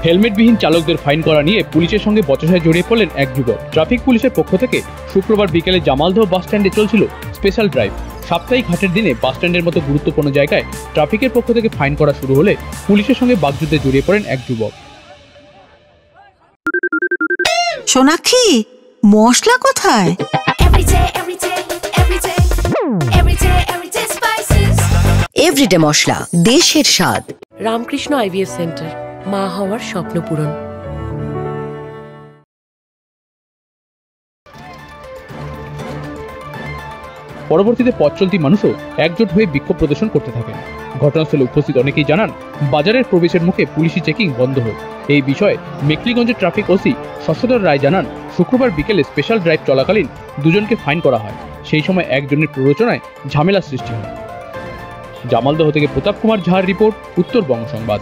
হেলমেটবিহীন চালকদের ফাইন করা নিয়ে পুলিশের সঙ্গে বচসায় জড়িয়ে পড়লেন এক যুবক। ট্রাফিক পুলিশের পক্ষ থেকে শুক্রবার বিকেলে জামালদহ বাস স্ট্যান্ডে চলছিল স্পেশাল ড্রাইভ। সাপ্তাহিক হাটের দিনে বাস স্ট্যান্ডের মতো গুরুত্বপূর্ণ জায়গায় ট্রাফিকের পক্ষ থেকে ফাইন করা শুরু হলে পুলিশের সঙ্গে বাকযুদ্ধে জড়িয়ে পড়েন এক যুবক। সোনাক্ষী, মশলা কোথায়? এভরিডে মশলা, দেশের স্বাদ। রামকৃষ্ণ আইভিএফ সেন্টার, মা হওয়ার স্বপ্ন পূরণ। পরবর্তীতে পথ চলতি মানুষও একজোট হয়ে বিক্ষোভ প্রদর্শন করতে থাকেন। ঘটনাস্থলে উপস্থিত অনেকেই জানান, বাজারের প্রবেশের মুখে পুলিশি চেকিং বন্ধ হোক। এই বিষয়ে মেখলিগঞ্জের ট্রাফিক ওসি শশধর রায় জানান, শুক্রবার বিকেলে স্পেশাল ড্রাইভ চলাকালীন দুজনকে ফাইন করা হয়। সেই সময় একজনের প্ররোচনায় ঝামেলা সৃষ্টি হয়। জামালদহ থেকে প্রতাপ কুমার ঝার রিপোর্ট, উত্তরবঙ্গ সংবাদ।